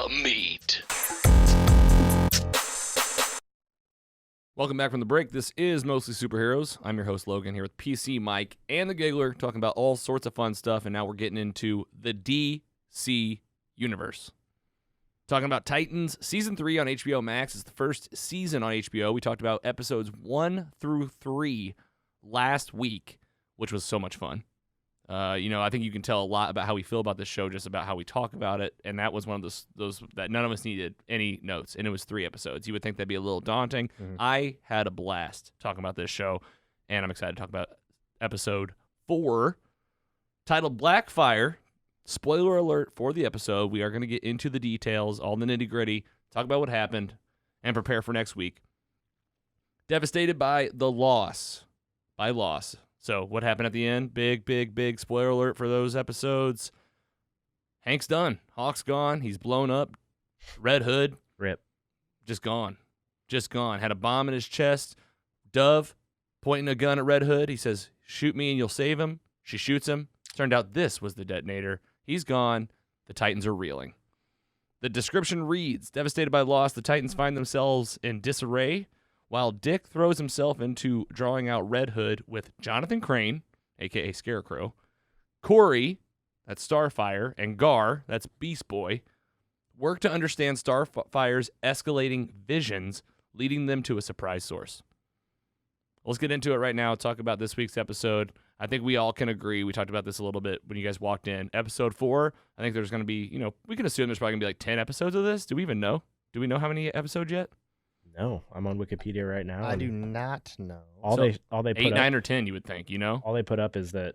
the meat. Welcome back from the break. This is Mostly Superheroes. I'm your host, Logan, here with PC Mike and the Giggler, talking about all sorts of fun stuff, and now we're getting into the DC universe. Talking about Titans, Season 3 on HBO Max. It's the first season on HBO. We talked about episodes 1 through 3 last week, which was so much fun. I think you can tell a lot about how we feel about this show just about how we talk about it, and that was one of those that none of us needed any notes, and it was 3 episodes. You would think that'd be a little daunting. Mm-hmm. I had a blast talking about this show, and I'm excited to talk about episode 4, titled Blackfire. Spoiler alert for the episode. We are going to get into the details, all the nitty-gritty, talk about what happened, and prepare for next week. Devastated by the loss. By loss. So what happened at the end? Big spoiler alert for those episodes. Hank's done. Hawk's gone. He's blown up. Red Hood. Rip. Just gone. Had a bomb in his chest. Dove pointing a gun at Red Hood. He says, shoot me and you'll save him. She shoots him. Turned out this was the detonator. He's gone. The Titans are reeling. The description reads, devastated by loss, the Titans find themselves in disarray while Dick throws himself into drawing out Red Hood with Jonathan Crane, a.k.a. Scarecrow, Corey, that's Starfire, and Gar, that's Beast Boy, work to understand Starfire's escalating visions, leading them to a surprise source. Let's get into it right now, talk about this week's episode. I think we all can agree. We talked about this a little bit when you guys walked in. Episode 4, I think there's going to be, we can assume there's probably going to be like 10 episodes of this. Do we even know? Do we know how many episodes yet? No, I'm on Wikipedia right now. I do not know. All they put 8, up, 9, or 10, you would think, All they put up is that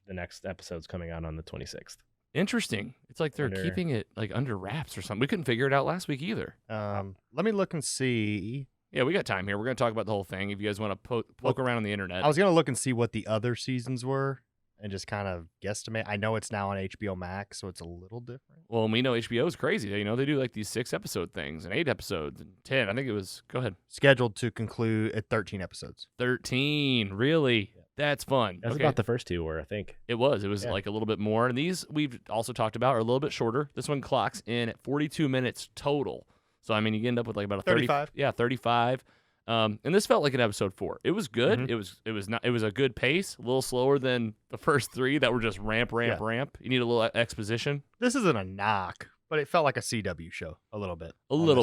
the next episode's coming out on the 26th. Interesting. It's like they're keeping it like under wraps or something. We couldn't figure it out last week either. Let me look and see. Yeah, we got time here. We're going to talk about the whole thing. If you guys want to poke around on the internet. I was going to look and see what the other seasons were and just kind of guesstimate. I know it's now on HBO Max, so it's a little different. Well, and we know HBO is crazy. They do like these 6-episode things and 8 episodes and 10. I think it was, go ahead. Scheduled to conclude at 13 episodes. 13, really? Yeah. That's fun. That's about the first 2 were, I think. It was like a little bit more. And these we've also talked about are a little bit shorter. This one clocks in at 42 minutes total. So, I mean, you end up with like about a 35. 35. And this felt like an episode 4. It was good. Mm-hmm. It was a good pace, a little slower than the first 3 that were just ramp. You need a little exposition. This isn't a knock, but it felt like a CW show a little bit. A little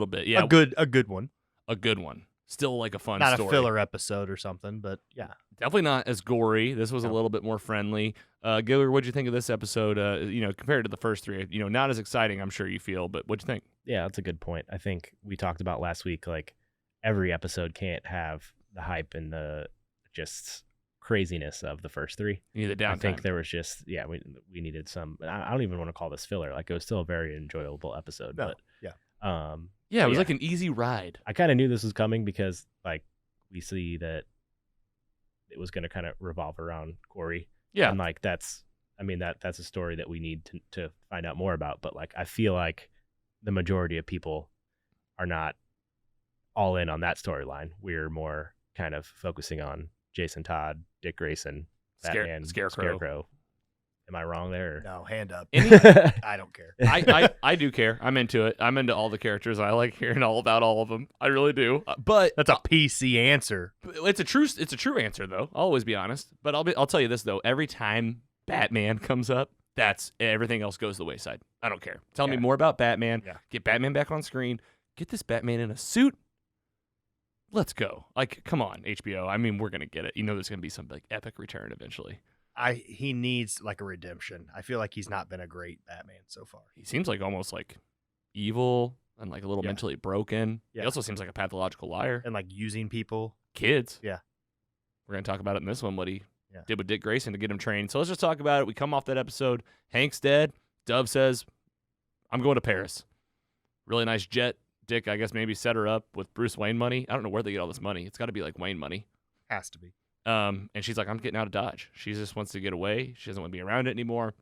bit. Yeah. A good one. A good one. Still like a fun not story. Not a filler episode or something, but yeah. Definitely not as gory. This was a little bit more friendly. Giller, what'd you think of this episode? Compared to the first 3, not as exciting, I'm sure you feel, but what'd you think? Yeah, that's a good point. I think we talked about last week, like, every episode can't have the hype and the just craziness of the first 3. You need the downtime. I think there was just, we needed some, I don't even want to call this filler. Like, it was still a very enjoyable episode. No, but it was like an easy ride. I kind of knew this was coming because, like, we see that it was going to kind of revolve around Corey. Yeah. And, like, that's a story that we need to find out more about. But, like, I feel like the majority of people are not all in on that storyline. We're more kind of focusing on Jason Todd, Dick Grayson, Batman, Scarecrow. Am I wrong there? No, hand up. I don't care. I do care. I'm into it. I'm into all the characters. I like hearing all about all of them. I really do. But that's a PC answer. It's a true answer though. I'll always be honest. But I'll tell you this though. Every time Batman comes up, that's everything else goes to the wayside. I don't care. Tell me more about Batman. Yeah. Get Batman back on screen. Get this Batman in a suit. Let's go. Like, come on, HBO. I mean, we're going to get it. There's going to be some like epic return eventually. He needs like a redemption. I feel like he's not been a great Batman so far. He seems like almost like evil and like a little mentally broken. Yeah. He also seems like a pathological liar. And like using people. Kids. Yeah. We're going to talk about it in this one, what he did with Dick Grayson to get him trained. So let's just talk about it. We come off that episode. Hank's dead. Dove says, I'm going to Paris. Really nice jet. Dick, I guess, maybe set her up with Bruce Wayne money. I don't know where they get all this money. It's got to be like Wayne money. Has to be. And she's like, I'm getting out of Dodge. She just wants to get away. She doesn't want to be around it anymore.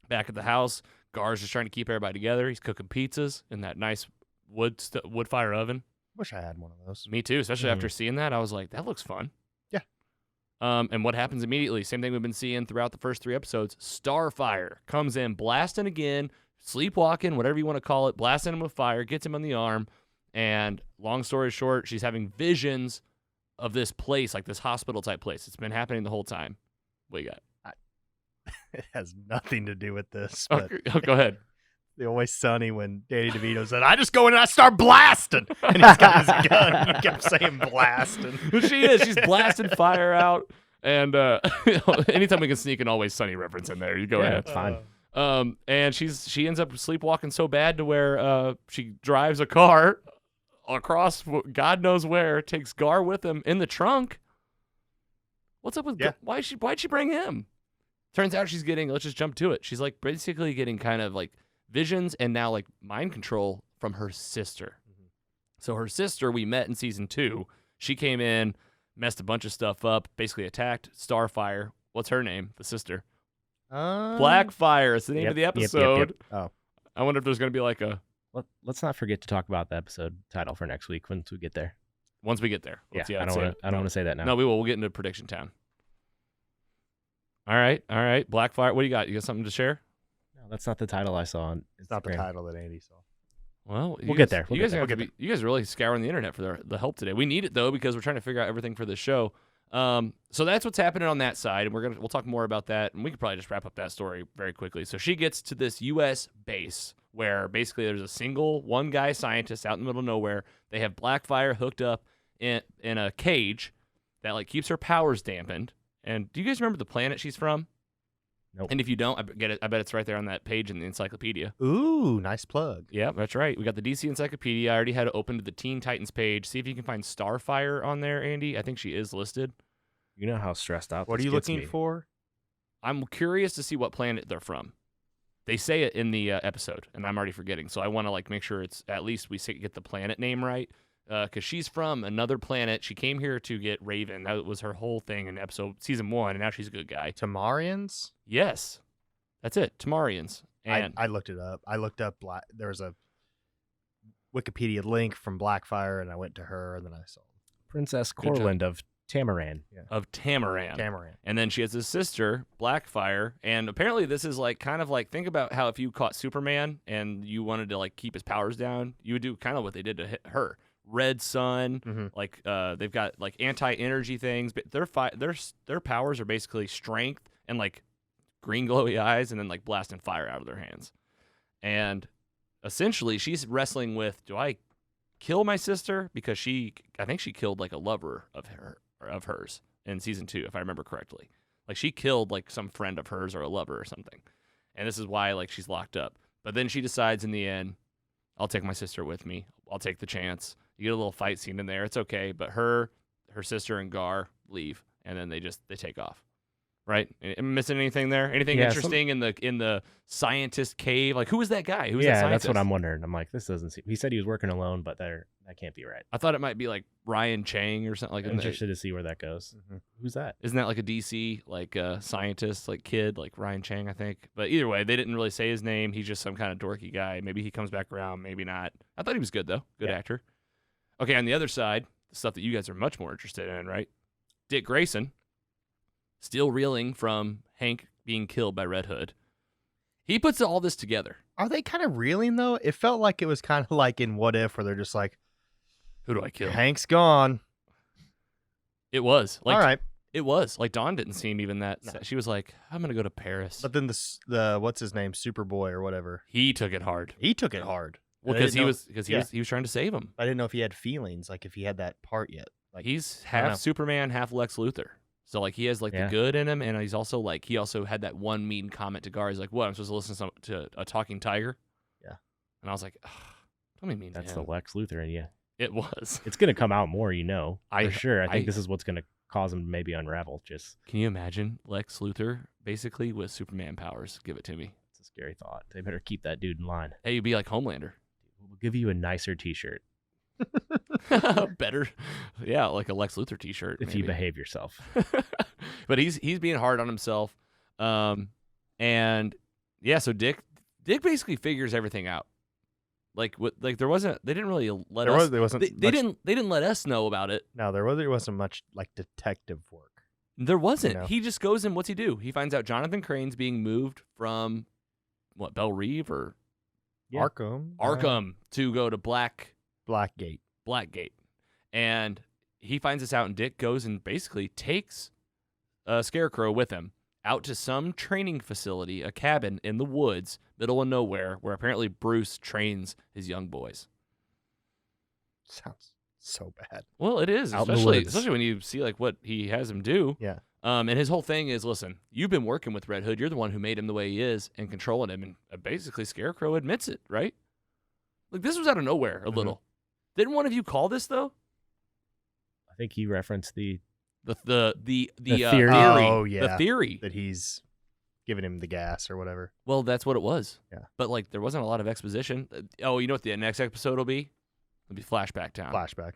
Back at the house, Gar's just trying to keep everybody together. He's cooking pizzas in that nice wood fire oven. Wish I had one of those. Me too, especially after seeing that. I was like, that looks fun. Yeah. And what happens immediately? Same thing we've been seeing throughout the first 3 episodes. Starfire comes in blasting again, sleepwalking, whatever you want to call it, blasting him with fire, gets him on the arm, and long story short, she's having visions of this place, like this hospital type place. It's been happening the whole time. What you got? It has nothing to do with this, but Go ahead. the Always Sunny when Danny DeVito said, "I just go in and I start blasting," and he's got his gun. He kept saying blasting. She's blasting fire out, and anytime we can sneak an Always Sunny reference in there, you go ahead. It's fine. And she ends up sleepwalking so bad to where she drives a car across God knows where, takes Gar with him in the trunk. What's up with why'd she bring him? Turns out she's getting, let's just jump to it. She's like basically getting kind of like visions and now like mind control from her sister. Mm-hmm. So her sister we met in season 2. She came in, messed a bunch of stuff up, basically attacked Starfire. What's her name? The sister. Blackfire. It's the name of the episode. Yep. Oh, I wonder if there's going to be like a. Let's not forget to talk about the episode title for next week once we get there. Once we get there. I don't want to say that now. No, we will. We'll get into Prediction Town. All right. Blackfire. What do you got? You got something to share? No, that's not the title I saw on Instagram. It's not the title that Andy saw. Well, we'll get there. You guys are really scouring the internet for the help today. We need it though because we're trying to figure out everything for this show. So that's what's happening on that side, and we'll talk more about that, and we could probably just wrap up that story very quickly. So she gets to this U.S. base where basically there's one guy scientist out in the middle of nowhere. They have Blackfire hooked up in a cage that like keeps her powers dampened. And do you guys remember the planet she's from? Nope. And if you don't, I bet it's right there on that page in the encyclopedia. Ooh, nice plug. Yeah, that's right. We got the DC Encyclopedia. I already had it open to the Teen Titans page. See if you can find Starfire on there, Andy. I think she is listed. You know how stressed out What this are you gets looking me. for? I'm curious to see what planet they're from. They say it in the episode, and I'm already forgetting. So I want to like make sure it's at least we get the planet name right. Because she's from another planet. She came here to get Raven. That was her whole thing in season 1, and now she's a good guy. Tamarins? Yes. That's it. Tamarins. And I looked it up. I looked up there was a Wikipedia link from Blackfire, and I went to her, and then I saw Princess Corland of Tamarin. Yeah. Of Tamarin. Tamarin. And then she has a sister, Blackfire, and apparently this is like kind of like, think about how if you caught Superman and you wanted to like keep his powers down, you would do kind of what they did to her. Red Sun, like they've got like anti-energy things, but their powers are basically strength and like green glowy eyes, and then like blasting fire out of their hands. And essentially, she's wrestling with: do I kill my sister because I think she killed like a lover of hers in season 2, if I remember correctly. Like she killed like some friend of hers or a lover or something, and this is why like she's locked up. But then she decides in the end, I'll take my sister with me. I'll take the chance. You get a little fight scene in there. It's okay. But her sister and Gar leave, and then they take off. Right? Am I missing anything there? Anything interesting in the scientist cave? Like, who was that guy? Who was that scientist? That's what I'm wondering. I'm like, this doesn't seem. He said he was working alone, but that can't be right. I thought it might be like Ryan Chang or something. Like, I'm interested to see where that goes. Mm-hmm. Who's that? Isn't that like a DC like scientist like kid like Ryan Chang? I think. But either way, they didn't really say his name. He's just some kind of dorky guy. Maybe he comes back around. Maybe not. I thought he was good though. Good actor. Okay, on the other side, the stuff that you guys are much more interested in, right? Dick Grayson, still reeling from Hank being killed by Red Hood. He puts all this together. Are they kind of reeling, though? It felt like it was kind of like in What If, where they're just like, who do I kill? Hank's gone. It was. Like, all right. It was. Like, Dawn didn't seem even that. No. She was like, I'm going to go to Paris. But then the what's his name? Superboy or whatever. He took it hard. Well, because he was trying to save him. I didn't know if he had feelings, like if he had that part yet. Like he's half Superman, half Lex Luthor. So like he has like the good in him, and he's also like he also had that one mean comment to Gar. He's like, "What? I'm supposed to listen to a talking tiger?" Yeah. And I was like, "Don't be mean." That's the Lex Luthor in you. It was. It's gonna come out more, for sure. I think this is what's gonna cause him to maybe unravel. Just can you imagine Lex Luthor basically with Superman powers? Give it to me. It's a scary thought. They better keep that dude in line. Hey, you'd be like Homelander. We'll give you a nicer T-shirt. Better, yeah, like a Lex Luthor T-shirt if you behave yourself. But he's being hard on himself, and yeah. So Dick basically figures everything out. Like there wasn't. They didn't really let us. They didn't let us know about it. No, there wasn't much like detective work. There wasn't. He just goes and what's he do? He finds out Jonathan Crane's being moved from Belle Reve or Yeah. Arkham to go to Blackgate. Blackgate. And he finds this out, and Dick goes and basically takes Scarecrow with him out to some training facility, a cabin in the woods, middle of nowhere, where apparently Bruce trains his young boys. Sounds so bad. Well, it is, Out in the especially woods. when you see like what he has him do. Yeah. And his whole thing is, listen, you've been working with Red Hood. You're the one who made him the way he is and controlling him. And basically, Scarecrow admits it, right? Like, this was out of nowhere a little. Didn't one of you call this, though? I think he referenced the The theory. Oh, yeah. The theory. That he's giving him the gas or whatever. Well, that's what it was. Yeah. But, like, there wasn't a lot of exposition. Oh, you know what the next episode will be? It'll be Flashback Town. Flashback.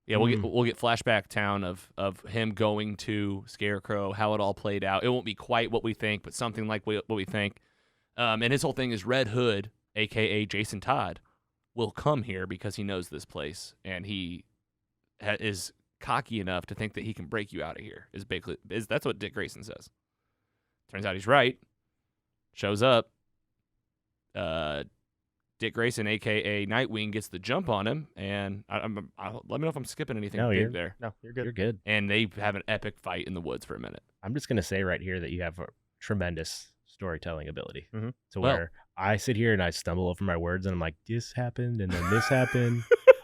Yeah, we'll get Flashback Town of him going to Scarecrow, how it all played out. It won't be quite what we think, but something like what we think. And his whole thing is Red Hood, a.k.a. Jason Todd, will come here because he knows this place, and he is cocky enough to think that he can break you out of here. That's what Dick Grayson says. Turns out he's right. Shows up. Dick Grayson, a.k.a. Nightwing, gets the jump on him, and let me know if I'm skipping anything big there. No, you're good. You're good. And they have an epic fight in the woods for a minute. I'm just going to say right here that you have a tremendous storytelling ability Mhm. to Well- where I sit here and I stumble over my words and I'm like, this happened and then this happened.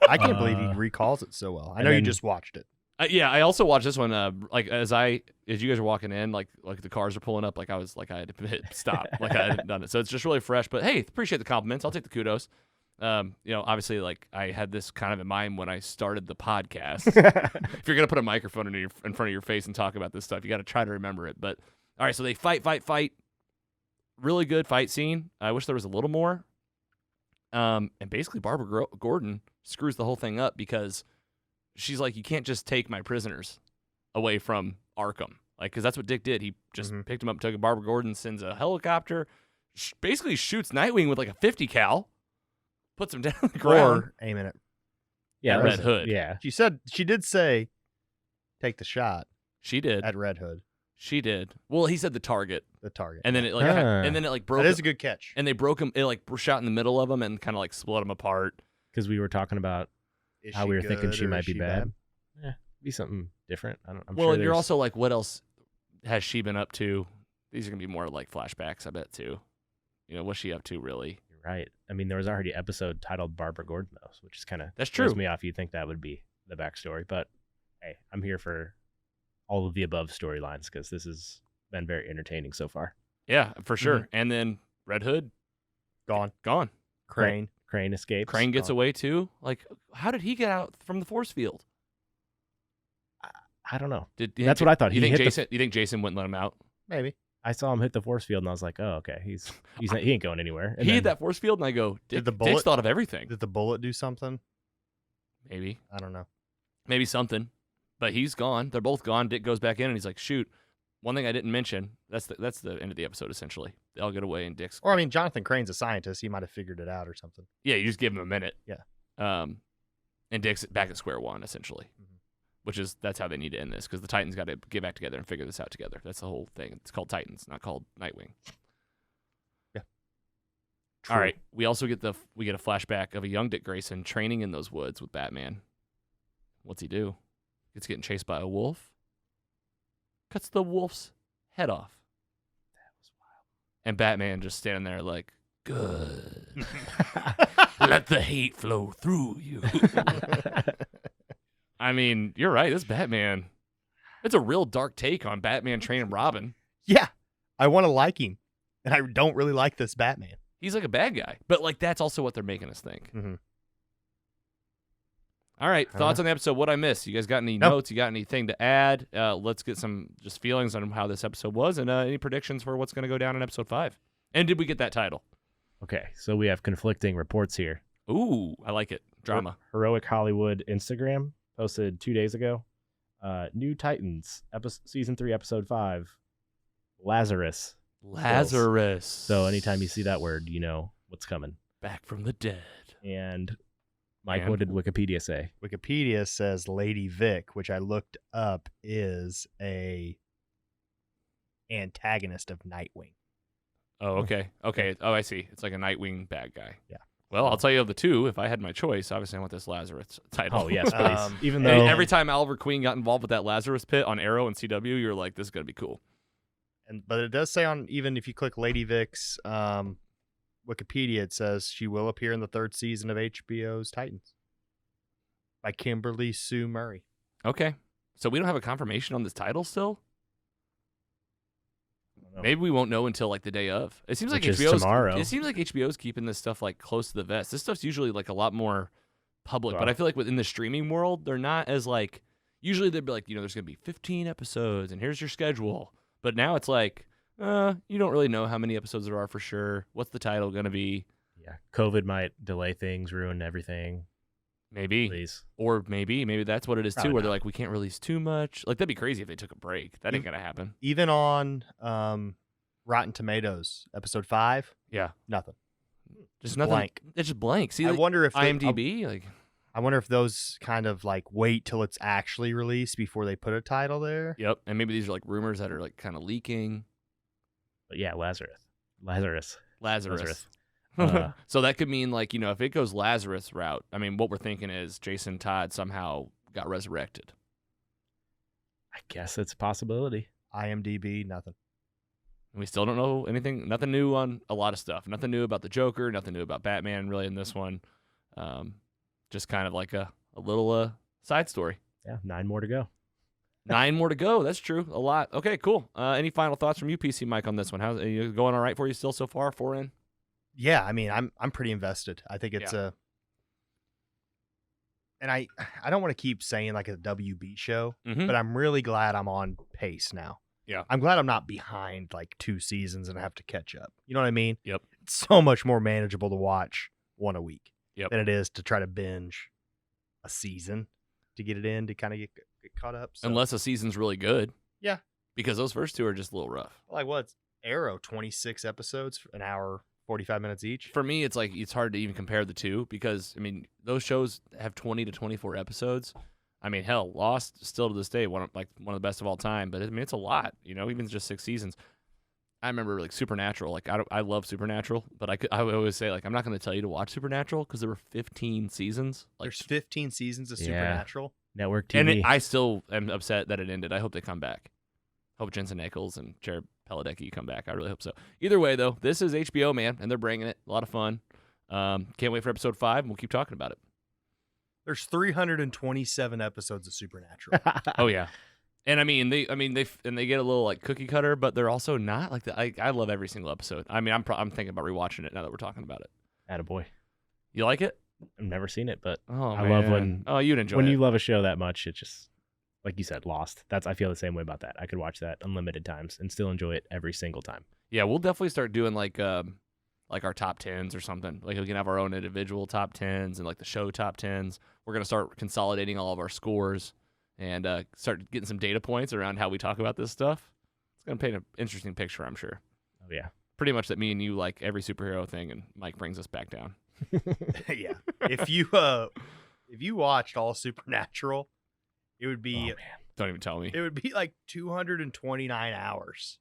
I can't believe he recalls it so well. I and know you then- just watched it. Yeah, I also watched this one. Like as you guys were walking in, like the cars are pulling up. Like I had to hit stop. Like I hadn't done it. So it's just really fresh. But hey, appreciate the compliments. I'll take the kudos. Obviously, like I had this kind of in mind when I started the podcast. If you're gonna put a microphone in front of your face and talk about this stuff, you got to try to remember it. But all right, so they fight. Really good fight scene. I wish there was a little more. And basically, Barbara Gordon screws the whole thing up because she's like, you can't just take my prisoners away from Arkham. Like, because that's what Dick did. He just picked him up, took it. Barbara Gordon sends a helicopter, basically shoots Nightwing with like a 50 cal, puts him down on the ground. Or aiming it. Yeah, Red Hood. Yeah. She did say, take the shot She did. at Red Hood, She did. Well, he said the target, the target. and then it like, Ah. and then it like broke. That is him- a good catch. and they broke him. It like shot in the middle of them and kind of like split them apart. Because we were talking about Is how she we were thinking good she or might is be she bad. Yeah, be something different. I'm Well, sure and you're there's- also like, what else has she been up to? These are gonna be more like flashbacks, I bet too. You know, what's she up to really? You're right. I mean, there was already an episode titled Barbara Gordon, though, which is kind of That's throws true. me off. You'd think that would be the backstory, but hey, I'm here for all of the above storylines because this has been very entertaining so far. Yeah, for sure. And then Red Hood Gone. gone. Crane. Crane escapes. Crane gets gone. away too. Like, how did he get out from the force field? I don't know. That's what I thought. You He think hit the- Jason? You think Jason wouldn't let him out? Maybe. I saw him hit the force field, and I was like, "Oh, okay, he ain't going anywhere." And He hit then- that force field, and I go, Did the Dick's bullet- thought of everything. Did the bullet do something? Maybe I don't know. something. But he's gone. They're both gone. Dick goes back in, and he's like, "Shoot, one thing I didn't mention." That's the end of the episode. Essentially, they all get away, and Dick's. Or I mean, Jonathan Crane's a scientist. He might have figured it out or something. Yeah, you just give him a minute. Yeah. And Dick's back at square one, essentially. Mhm. That's how they need to end this, because the Titans got to get back together and figure this out together. That's the whole thing. It's called Titans, not called Nightwing. Yeah. All right. We also get a flashback of a young Dick Grayson training in those woods with Batman. What's he do? Gets getting chased by a wolf. Cuts the wolf's head off. That was wild. And Batman just standing there like, good. Let the hate flow through you. I mean, you're right. This Batman, it's a real dark take on Batman training Robin. Yeah. I want to like him. And I don't really like this Batman. He's like a bad guy. But like that's also what they're making us think. Mhm. All right. Thoughts on the episode? What I missed? You guys got any Nope. notes? You got anything to add? Let's get some just feelings on how this episode was and any predictions for what's going to go down in episode 5. And did we get that title? Okay, so we have conflicting reports here. Ooh, I like it. Drama. Heroic Hollywood Instagram posted 2 days ago. New Titans, season 3, episode 5. Lazarus. Lazarus. So anytime you see that word, you know what's coming. Back from the dead. And Mike, And- what did Wikipedia say? Wikipedia says Lady Vic, which I looked up, is a antagonist of Nightwing. Oh, okay. Okay. Oh, I see. It's like a Nightwing bad guy. Yeah. Well, I'll tell you of the two. If I had my choice, obviously I want this Lazarus title. Oh yes, please. Even And though every time Oliver Queen got involved with that Lazarus pit on Arrow and CW, you're like, this is gonna be cool. But it does say on, even if you click Lady Vic's Wikipedia, it says she will appear in the 3rd season of HBO's Titans by Kimberly Sue Murray. Okay. So we don't have a confirmation on this title still? I don't know. Maybe we won't know until like the day of. It seems like Which is HBO's tomorrow. It seems like HBO's keeping this stuff like close to the vest. This stuff's usually like a lot more public, but Well- I feel like within the streaming world, they're not as like usually they'd be like, there's gonna be 15 episodes and here's your schedule. But now it's like, you don't really know how many episodes there are for sure. What's the title gonna be? yeah, COVID might delay things, ruin everything. Maybe. Please. Or maybe that's what it is too, Probably where they're not. like, we can't release too much. Like that'd be crazy if they took a break. That ain't gonna happen. Even on Rotten Tomatoes, episode 5, Yeah. nothing. Just nothing. Blank. It's just blank. See, I like, wonder if IMDb, like I wonder if those kind of like wait till it's actually released before they put a title there. yep. And maybe these are like rumors that are like kind of leaking. But yeah, Lazarus. Lazarus. Uh, So that could mean like, if it goes Lazarus route, I mean, what we're thinking is Jason Todd somehow got resurrected. I guess it's a possibility. IMDb, nothing. And we still don't know anything, nothing new on a lot of stuff. Nothing new about the Joker, nothing new about Batman really in this one. Just kind of like a little side story. Yeah, 9 more to go. 9 more to go. That's true. A lot. Okay, cool. Any final thoughts from you, PC Mike, on this one? How's it going all right for you still so far? 4 in? Yeah, I mean, I'm pretty invested. I think it's and I don't want to keep saying like a WB show, Mhm. but I'm really glad I'm on pace now. Yeah. I'm glad I'm not behind like 2 seasons and I have to catch up. You know what I mean? Yep. It's so much more manageable to watch one a week Yep. than it is to try to binge a season to get it in to kind of get caught up. So. Unless a season's really good. Yeah. Because those first 2 are just a little rough. Like what's Arrow, 26 episodes, an hour, 45 minutes each. For me, it's like it's hard to even compare the two because, I mean, those shows have 20 to 24 episodes. I mean, hell, Lost still to this day one of the best of all time. But I mean, it's a lot, even just 6 seasons. I remember like Supernatural. Like I love Supernatural, but I would always say like I'm not going to tell you to watch Supernatural because there were 15 seasons. Like, There's 15 seasons of Yeah. Supernatural. Network TV. and I still am upset that it ended. I hope they come back. Hope Jensen Ackles and Jared Padalecki come back. I really hope so. Either way, though, this is HBO, man, and they're bringing it. A lot of fun. Can't wait for episode 5, and we'll keep talking about it. There's 327 episodes of Supernatural. Oh yeah, and I mean they get a little like cookie cutter, but they're also not like I love every single episode. I mean, I'm thinking about rewatching it now that we're talking about it. Attaboy. You like it? I've never seen it, but Oh, I love man. when you'd enjoy when it. you love a show that much, it just, like you said, Lost. I feel the same way about that. I could watch that unlimited times and still enjoy it every single time. Yeah, we'll definitely start doing like our top 10s or something. Like we can have our own individual top 10s and like the show top 10s. We're gonna start consolidating all of our scores and start getting some data points around how we talk about this stuff. It's gonna paint an interesting picture, I'm sure. Oh yeah. Pretty much that me and you like every superhero thing, and Mike brings us back down. Yeah. If you watched all Supernatural, it would Oh, be man. Don't even tell me. like 229 hours.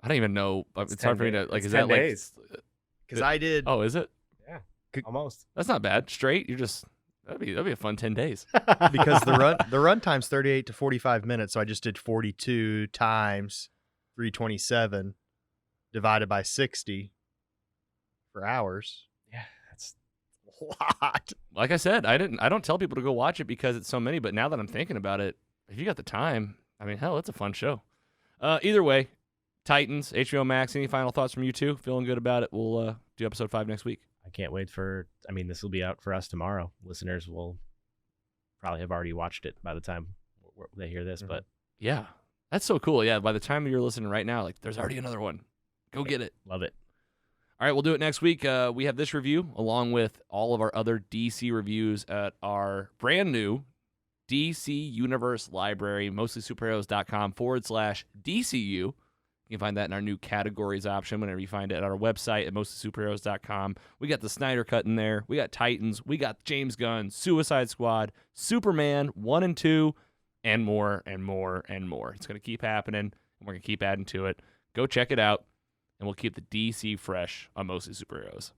I don't even know. It's 10 hard for me to days. like. It's Is 10 that days. like? Because I did. Oh, is it? Almost. That's not bad. Straight. You're just that'd be a fun 10 days. Because the run time's 38 to 45 minutes, so I just did 42 times 327 divided by 60 for hours. Yeah, that's A lot. Like I said, I don't tell people to go watch it because it's so many. But now that I'm thinking about it, if you got the time, I mean, hell, it's a fun show. Either way, Titans, HBO Max. Any final thoughts from you two? Feeling good about it? We'll do episode 5 next week. I can't wait this will be out for us tomorrow. Listeners will probably have already watched it by the time they hear this, but Yeah, that's so cool. Yeah, by the time you're listening right now, like there's already another one. Go get it. love it. All right, we'll do it next week. We have this review along with all of our other DC reviews at our brand new DC Universe Library, mostlysuperheroes.com/DCU. You can find that in our new categories option whenever you find it at our website at mostlysuperheroes.com. We got the Snyder Cut in there. We got Titans. We got James Gunn, Suicide Squad, Superman 1 and 2, and more and more and more. It's going to keep happening, and we're going to keep adding to it. Go check it out. and we'll keep the DC fresh on Mostly Superheroes.